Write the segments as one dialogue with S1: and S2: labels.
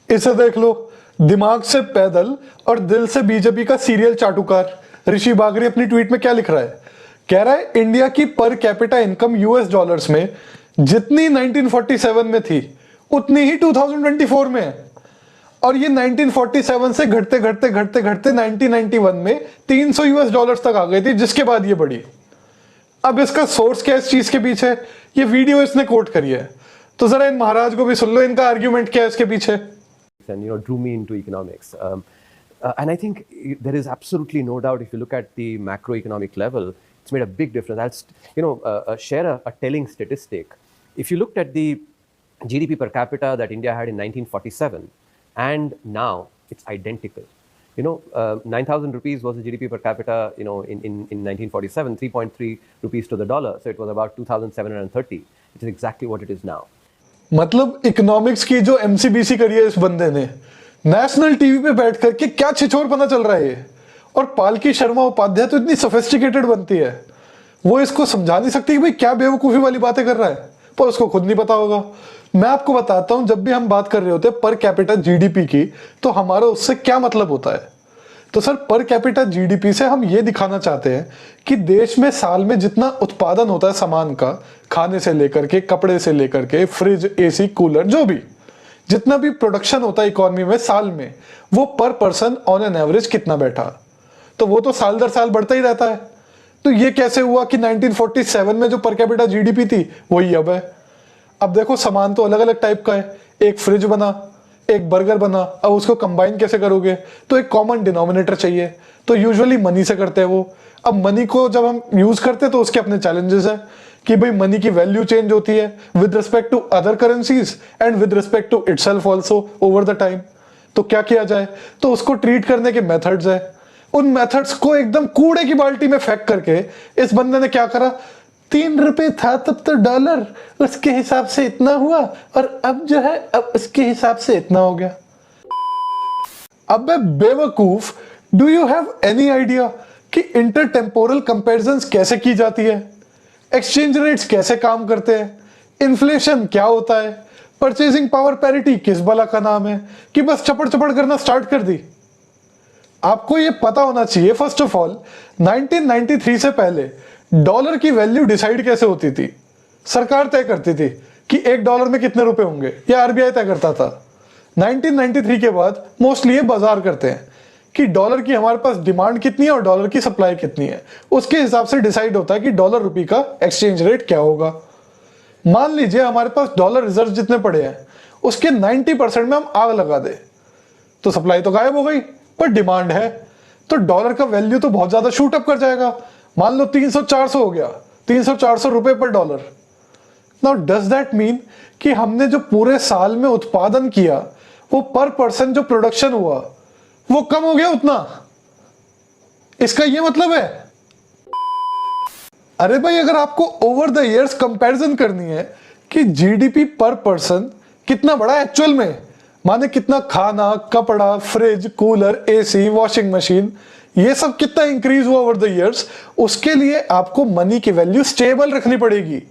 S1: इसे देख लो, दिमाग से पैदल और दिल से बीजेपी का सीरियल चाटुकार ऋषि बागरी अपनी ट्वीट में क्या लिख रहा है? कह रहा है इंडिया की per capita income US dollars में जितनी 1947 में थी उतनी ही 2024 में है। और ये 1947 से घटते घटते घटते घटते 1991 में 300 यूएस डॉलर्स तक आ गई थी, जिसके बाद ये बढ़ी। अब इसका सोर्स क्या इस चीज के पीछे? ये वीडियो इसने कोट करी है, तो जरा इन महाराज को भी सुन लो, इनका आर्ग्यूमेंट क्या है इसके पीछे।
S2: And drew me into economics, and I think there is absolutely no doubt, if you look at the macroeconomic level, it's made a big difference. I'll share a telling statistic. If you looked at the GDP per capita that India had in 1947 and now, it's identical. 9,000 rupees was the GDP per capita, in 1947, 3.3 rupees to the dollar, so it was about 2,730. It is exactly what it is now.
S1: मतलब economics की जो MCBC करी है इस बंदे ने, national TV पे बैठ करके क्या छिछोर पना चल रहा है ये। और पालकी शर्मा उपाध्याय तो इतनी सोफिस्टिकेटेड बनती है, वो इसको समझा नहीं सकती कि भाई क्या बेवकूफी वाली बातें कर रहा है, पर उसको खुद नहीं पता होगा। मैं आपको बताता हूं, जब भी हम बात कर रहे होते हैं पर कैपिटा जीडीपी की, तो हमारा उससे क्या मतलब होता है। तो सर, पर कैपिटा जीडीपी से हम ये दिखाना चाहते हैं कि देश में साल में जितना उत्पादन होता है सामान का, खाने से लेकर के, कपड़े से लेकर के, फ्रिज, एसी, कूलर, जो भी जितना भी प्रोडक्शन होता है इकोनॉमी में साल में, वो पर पर्सन ऑन एन एवरेज कितना बैठा, तो वो तो साल दर साल बढ़ता ही रहता है। तो ये कैसे हुआ कि 1947 में जो पर कैपिटा जीडीपी थी वही अब है? अब देखो, सामान तो अलग अलग टाइप का है, एक फ्रिज बना, एक बर्गर बना, अब उसको कंबाइन कैसे करोगे? तो एक कॉमन डिनोमिनेटर चाहिए, तो यूजुअली मनी से करते हैं वो। अब मनी को जब हम यूज करते हैं तो उसके अपने चैलेंजेस है कि भाई मनी की वैल्यू चेंज होती है with respect to other currencies and with respect to itself also over the time. तो क्या किया जाए? तो उसको ट्रीट करने के मेथड्स है। उन मेथड्स को एकदम कूड़े की बाल्टी में फेंक करके इस बंदे ने क्या करा, 3 रुपए था तब तो डॉलर, उसके हिसाब से इतना हुआ, और अब जो है अब उसके हिसाब से इतना हो गया। अब बेवकूफ, do you have any idea कि इंटरटेम्पोरल कंपैरिजंस कैसे की जाती है? एक्सचेंज रेट्स कैसे काम करते हैं? इन्फ्लेशन क्या होता है? परचेजिंग पावर पैरिटी किस बला का नाम है कि बस चपड़ चपड़ करना स्टार्ट कर दी? आपको ये पता होना चाहिए फर्स्ट ऑफ ऑल, 1993 से पहले डॉलर की वैल्यू डिसाइड कैसे होती थी? सरकार तय करती थी कि $1 में कितने रुपए होंगे, या आरबीआई तय करता था। 1993 के बाद मोस्टली ये बाजार करते हैं कि डॉलर की हमारे पास डिमांड कितनी है और डॉलर की सप्लाई कितनी है, उसके हिसाब से डिसाइड होता है कि डॉलर रुपये का एक्सचेंज रेट क्या होगा। मान लीजिए हमारे पास डॉलर रिजर्व जितने पड़े हैं उसके 90% में हम आग लगा दे, तो सप्लाई तो गायब हो गई, पर डिमांड है, तो डॉलर का वैल्यू तो बहुत ज्यादा शूट अप कर जाएगा। मान लो 300-400 हो गया, 300-400 रुपए पर dollar. Now does that mean कि हमने जो पूरे साल में उत्पादन किया, वो पर पर्सन जो प्रोडक्शन हुआ वो कम हो गया उतना? इसका ये मतलब है? अरे भाई, अगर आपको ओवर द इयर्स कंपैरिजन करनी है कि जीडीपी पर पर्सन कितना बड़ा एक्चुअल में, माने कितना खाना, कपड़ा, fridge, cooler, AC, washing machine, ये सब कितना इंक्रीज हुआ ओवर द इयर्स, उसके लिए आपको मनी की वैल्यू स्टेबल रखनी पड़ेगी।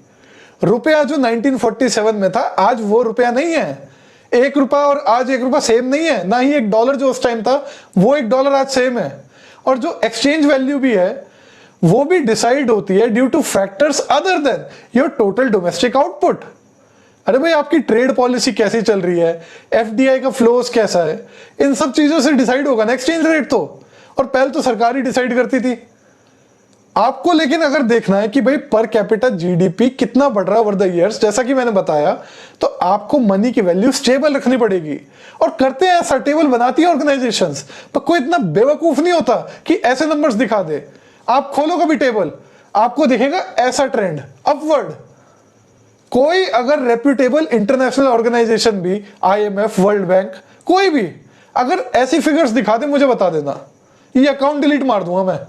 S1: रुपया जो 1947 में था आज वो रुपया नहीं है। 1 रुपया और आज 1 रुपया सेम नहीं है, ना ही $1 जो उस टाइम था वो $1 आज सेम है। और जो एक्सचेंज वैल्यू भी है वो भी डिसाइड होती है due two factors other than your total domestic output. अरे भाई, आपकी ट्रेड पॉलिसी कैसी चल रही है, एफडीआई का फ्लोस कैसा है, इन सब चीजों से डिसाइड होगा ना एक्सचेंज रेट तो। और पहले तो सरकार ही डिसाइड करती थी आपको। लेकिन अगर देखना है कि भाई पर कैपिटा जीडीपी कितना बढ़ रहा है ओवर द इयर्स, जैसा कि मैंने बताया, तो आपको मनी की वैल्यू स्टेबल रखनी पड़ेगी। और करते हैं ऐसा, टेबल बनाती है ऑर्गेनाइजेशंस, पर कोई इतना बेवकूफ नहीं होता कि ऐसे नंबर्स दिखा दे। आप खोलो कभी टेबल, आपको दिखेगा ऐसा ट्रेंड अपवर्ड। कोई अगर रेप्यूटेबल इंटरनेशनल ऑर्गेनाइजेशन भी, आईएमएफ, वर्ल्ड बैंक, कोई भी अगर ऐसी फिगर्स दिखा दे, मुझे बता देना, ये अकाउंट डिलीट मार दूंगा मैं।